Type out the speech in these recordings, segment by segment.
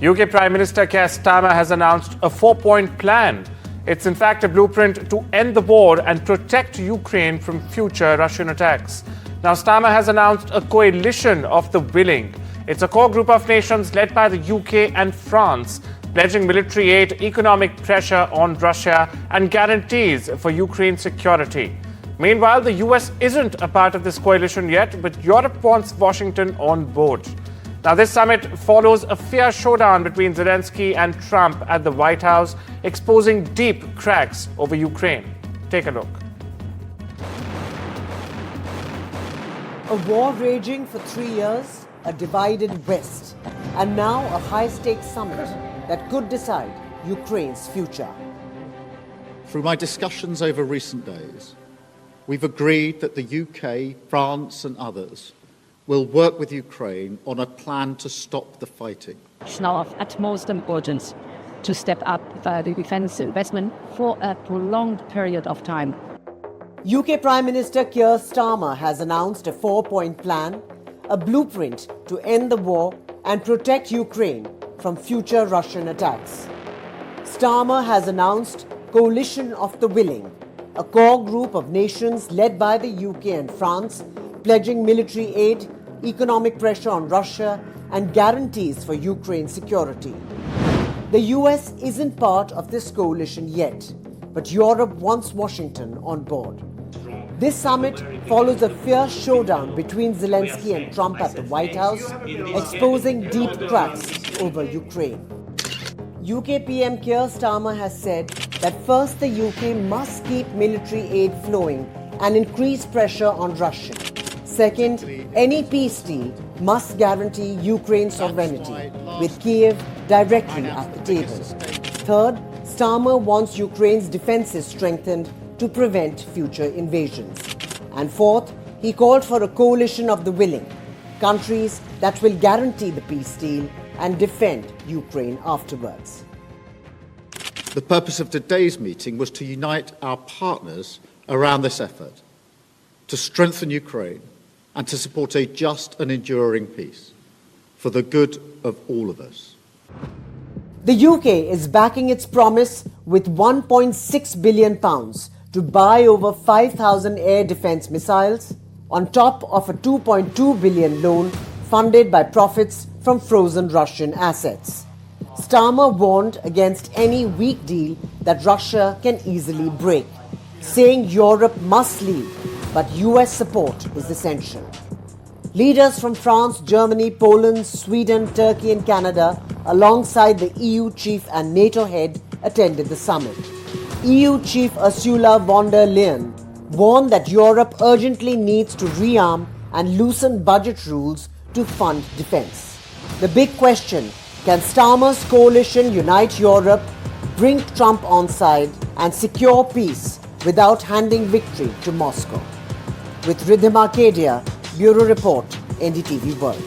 UK Prime Minister Keir Starmer has announced a 4-point plan. It's in fact a blueprint to end the war and protect Ukraine from future Russian attacks. Now, Starmer has announced a coalition of the willing. It's a core group of nations led by the UK and France, pledging military aid, economic pressure on Russia, and guarantees for Ukraine's security. Meanwhile, the US isn't a part of this coalition yet, but Europe wants Washington on board. Now, this summit follows a fierce showdown between Zelensky and Trump at the White House, exposing deep cracks over Ukraine. Take a look. A war raging for 3 years, a divided West, and now a high-stakes summit that could decide Ukraine's future. Through my discussions over recent days, we've agreed that the UK, France and others will work with Ukraine on a plan to stop the fighting. It's now of utmost importance to step up the defence investment for a prolonged period of time. UK Prime Minister Keir Starmer has announced a 4-point plan, a blueprint to end the war and protect Ukraine from future Russian attacks. Starmer has announced Coalition of the Willing, a core group of nations led by the UK and France, pledging military aid, economic pressure on Russia, and guarantees for Ukraine's security. The US isn't part of this coalition yet, but Europe wants Washington on board. This summit follows a fierce showdown between Zelensky and Trump at the White House, exposing deep cracks over Ukraine. UK PM Keir Starmer has said that first the UK must keep military aid flowing and increase pressure on Russia. Second, any peace deal must guarantee Ukraine's sovereignty, with Kiev directly at the table. Third, Starmer wants Ukraine's defenses strengthened to prevent future invasions. And fourth, he called for a coalition of the willing, countries that will guarantee the peace deal and defend Ukraine afterwards. The purpose of today's meeting was to unite our partners around this effort, to strengthen Ukraine and to support a just and enduring peace for the good of all of us. The UK is backing its promise with £1.6 billion to buy over 5,000 air defence missiles, on top of a £2.2 billion loan funded by profits from frozen Russian assets. Starmer warned against any weak deal that Russia can easily break, saying Europe must lead, but US support is essential. Leaders from France, Germany, Poland, Sweden, Turkey and Canada, alongside the EU chief and NATO head, attended the summit. EU chief Ursula von der Leyen warned that Europe urgently needs to rearm and loosen budget rules to fund defence. The big question, can Starmer's coalition unite Europe, bring Trump on side and secure peace without handing victory to Moscow? With Rhythm Arcadia, Bureau Report, NDTV World.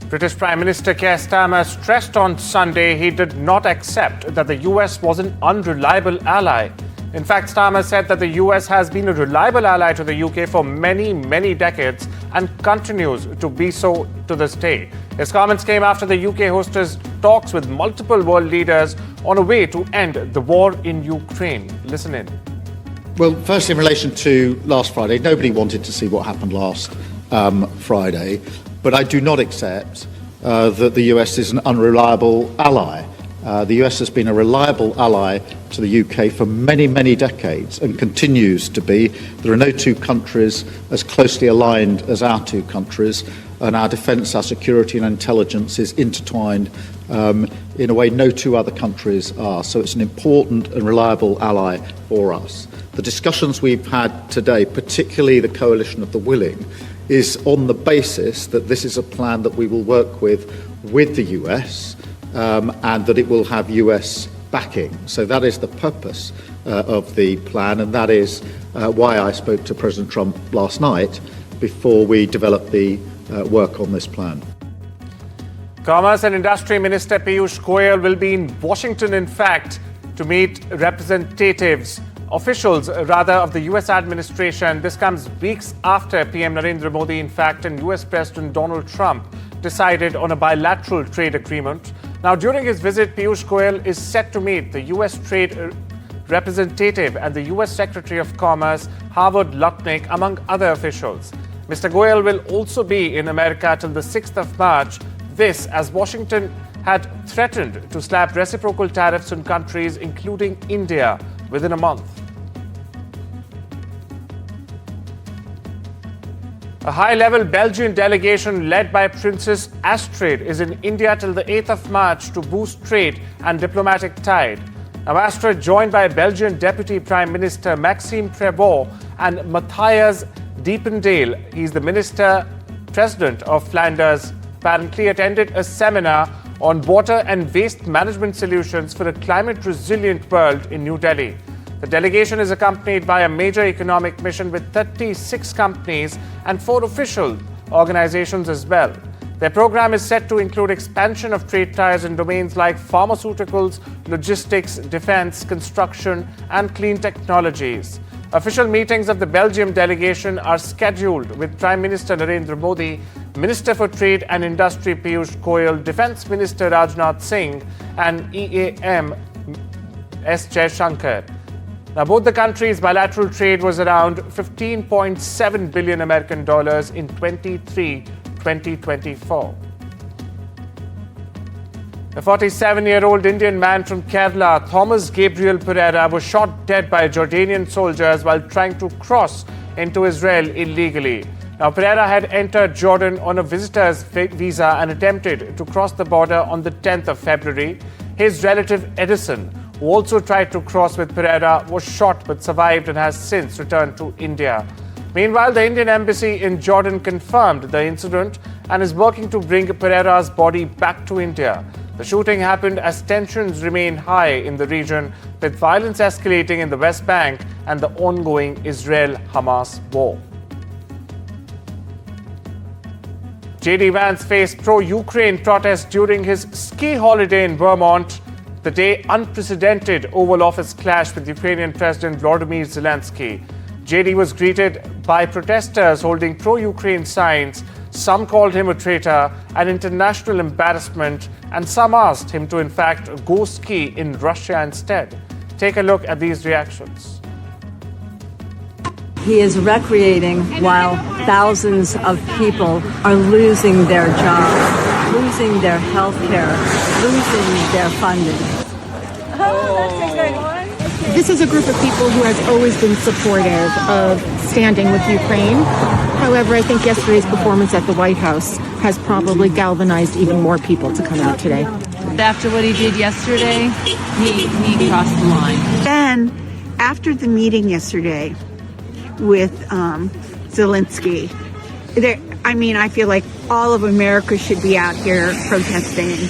British Prime Minister Keir Starmer stressed on Sunday he did not accept that the US was an unreliable ally. In fact, Starmer said that the US has been a reliable ally to the UK for many, many decades and continues to be so to this day. His comments came after the UK hosted talks with multiple world leaders on a way to end the war in Ukraine. Listen in. Well, first in relation to last Friday, nobody wanted to see what happened last Friday, but I do not accept that the US is an unreliable ally. The US has been a reliable ally to the UK for many, many decades and continues to be. There are no two countries as closely aligned as our two countries, and our defence, our security and intelligence is intertwined in a way no two other countries are. So it's an important and reliable ally for us. The discussions we've had today, particularly the coalition of the willing, is on the basis that this is a plan that we will work with the US and that it will have US backing. So that is the purpose of the plan, and that is why I spoke to President Trump last night before we developed the work on this plan. Commerce and Industry Minister Piyush Goyal will be in Washington, in fact, to meet representatives officials, of the US administration. This comes weeks after PM Narendra Modi, in fact, and US President Donald Trump decided on a bilateral trade agreement. Now, during his visit, Piyush Goyal is set to meet the US Trade Representative and the US Secretary of Commerce, Howard Lutnick, among other officials. Mr. Goyal will also be in America till the 6th of March. This as Washington had threatened to slap reciprocal tariffs on countries including India within a month. A high-level Belgian delegation led by Princess Astrid is in India till the 8th of March to boost trade and diplomatic tide. Now, Astrid, joined by Belgian Deputy Prime Minister Maxime Prévost and Matthias Diependale, he's the Minister President of Flanders, apparently attended a seminar on water and waste management solutions for a climate-resilient world in New Delhi. The delegation is accompanied by a major economic mission with 36 companies and 4 official organizations as well. Their program is set to include expansion of trade ties in domains like pharmaceuticals, logistics, defense, construction, and clean technologies. Official meetings of the Belgium delegation are scheduled with Prime Minister Narendra Modi, Minister for Trade and Industry Piyush Goyal, Defense Minister Rajnath Singh, and EAM S. Jaishankar. Now, both the countries' bilateral trade was around $15.7 billion American dollars in 2024. A 47-year-old Indian man from Kerala, Thomas Gabriel Pereira, was shot dead by Jordanian soldiers while trying to cross into Israel illegally. Now, Pereira had entered Jordan on a visitor's visa and attempted to cross the border on the 10th of February. His relative Edison, who also tried to cross with Pereira, was shot but survived and has since returned to India. Meanwhile, the Indian embassy in Jordan confirmed the incident and is working to bring Pereira's body back to India. The shooting happened as tensions remain high in the region, with violence escalating in the West Bank and the ongoing Israel-Hamas war. J.D. Vance faced pro-Ukraine protests during his ski holiday in Vermont, the day unprecedented Oval Office clash with Ukrainian President Volodymyr Zelensky. J.D. was greeted by protesters holding pro-Ukraine signs. Some called him a traitor, an international embarrassment, and some asked him to, in fact, go ski in Russia instead. Take a look at these reactions. He is recreating while thousands of people are losing their jobs, losing their health care, losing their funding. This is a group of people who has always been supportive of standing with Ukraine. However, I think yesterday's performance at the White House has probably galvanized even more people to come out today. After what he did yesterday, he crossed the line. Then, after the meeting yesterday with Zelensky, I feel like all of America should be out here protesting.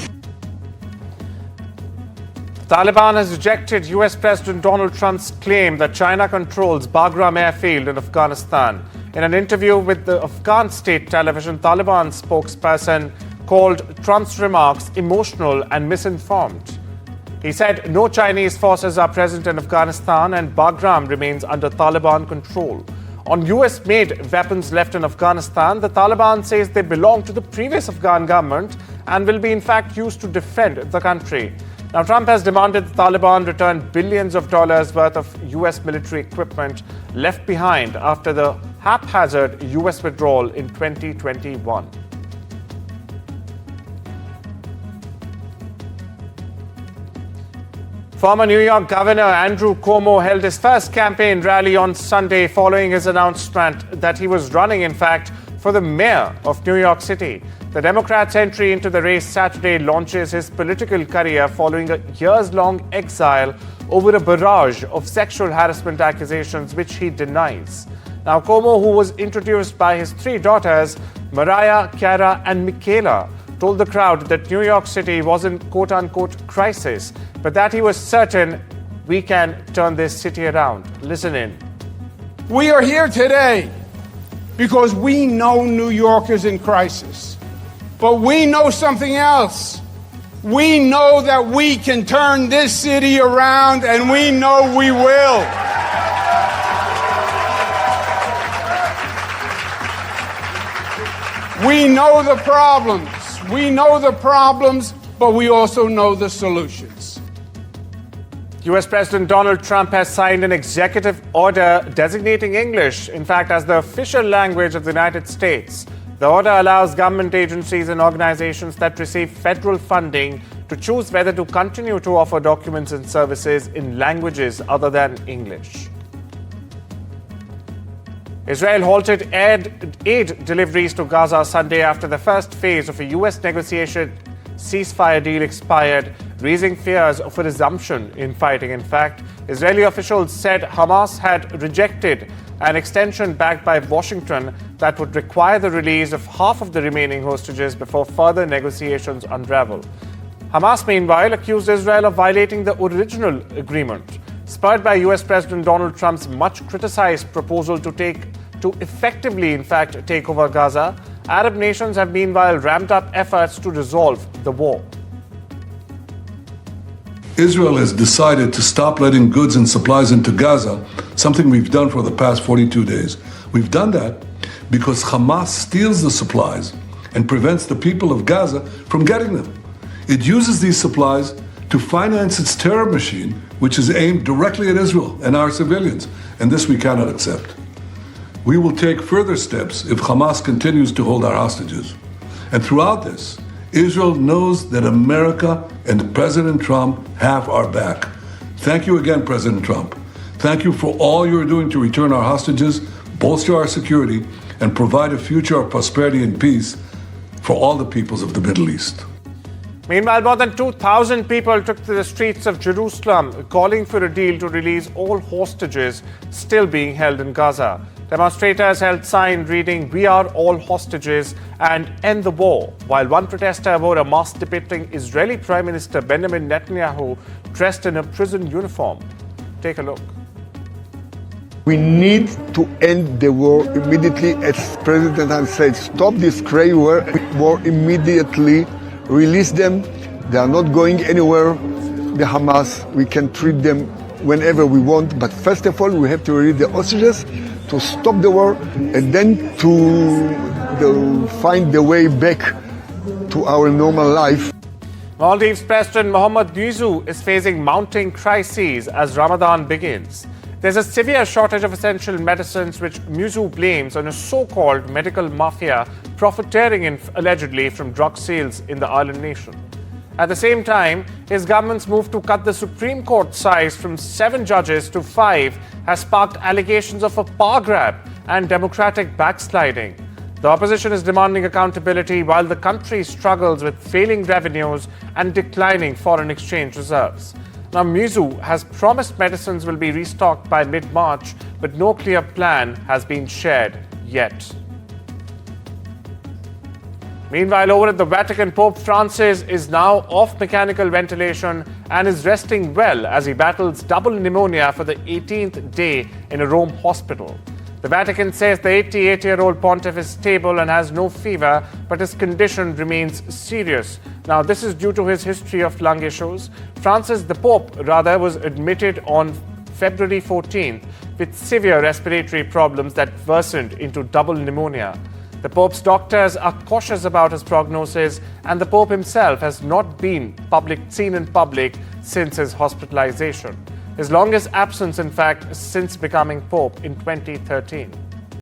Taliban has rejected US President Donald Trump's claim that China controls Bagram airfield in Afghanistan. In an interview with the Afghan state television, Taliban spokesperson called Trump's remarks emotional and misinformed. He said no Chinese forces are present in Afghanistan and Bagram remains under Taliban control. On US-made weapons left in Afghanistan, the Taliban says they belong to the previous Afghan government and will be in fact used to defend the country. Now, Trump has demanded the Taliban return billions of dollars worth of US military equipment left behind after the haphazard US withdrawal in 2021. Former New York Governor Andrew Cuomo held his first campaign rally on Sunday following his announcement that he was running, in fact, for the mayor of New York City. The Democrat's entry into the race Saturday launches his political career following a years-long exile over a barrage of sexual harassment accusations which he denies. Now, Cuomo, who was introduced by his 3 daughters, Mariah, Chiara, and Michaela, told the crowd that New York City was in quote-unquote crisis, but that he was certain we can turn this city around. Listen in. We are here today because we know New York is in crisis. But we know something else. We know that we can turn this city around, and we know we will. We know the problems. We know the problems, but we also know the solutions. US President Donald Trump has signed an executive order designating English, in fact, as the official language of the United States. The order allows government agencies and organizations that receive federal funding to choose whether to continue to offer documents and services in languages other than English. Israel halted aid deliveries to Gaza Sunday after the first phase of a US negotiated ceasefire deal expired, raising fears of a resumption in fighting. In fact, Israeli officials said Hamas had rejected an extension backed by Washington that would require the release of half of the remaining hostages before further negotiations unravel. Hamas, meanwhile, accused Israel of violating the original agreement, spurred by US President Donald Trump's much criticized proposal to effectively, in fact, take over Gaza. Arab nations have meanwhile ramped up efforts to resolve the war. Israel has decided to stop letting goods and supplies into Gaza, something we've done for the past 42 days. We've done that because Hamas steals the supplies and prevents the people of Gaza from getting them. It uses these supplies to finance its terror machine, which is aimed directly at Israel and our civilians, and this we cannot accept. We will take further steps if Hamas continues to hold our hostages. And throughout this, Israel knows that America and President Trump have our back. Thank you again, President Trump. Thank you for all you're doing to return our hostages, bolster our security, and provide a future of prosperity and peace for all the peoples of the Middle East. Meanwhile, more than 2,000 people took to the streets of Jerusalem, calling for a deal to release all hostages still being held in Gaza. Demonstrators held signs reading, "We are all hostages" and "End the war," while one protester wore a mask depicting Israeli Prime Minister Benjamin Netanyahu dressed in a prison uniform. Take a look. We need to end the war immediately, as President has said. Stop this crazy war immediately. Release them. They are not going anywhere. The Hamas, we can treat them whenever we want. But first of all, we have to release the hostages to stop the war and then to find the way back to our normal life. Maldives President Mohamed Muizzu is facing mounting crises as Ramadan begins. There's a severe shortage of essential medicines, which Muizzu blames on a so-called medical mafia profiteering allegedly from drug sales in the island nation. At the same time, his government's move to cut the Supreme Court size from 7 judges to 5 has sparked allegations of a power grab and democratic backsliding. The opposition is demanding accountability while the country struggles with failing revenues and declining foreign exchange reserves. Now, Muizzu has promised medicines will be restocked by mid-March, but no clear plan has been shared yet. Meanwhile, over at the Vatican, Pope Francis is now off mechanical ventilation and is resting well as he battles double pneumonia for the 18th day in a Rome hospital. The Vatican says the 88-year-old pontiff is stable and has no fever, but his condition remains serious. Now, this is due to his history of lung issues. Francis, the Pope, was admitted on February 14th with severe respiratory problems that worsened into double pneumonia. The Pope's doctors are cautious about his prognosis, and the Pope himself has not been seen in public since his hospitalization. His longest absence, in fact, since becoming Pope in 2013.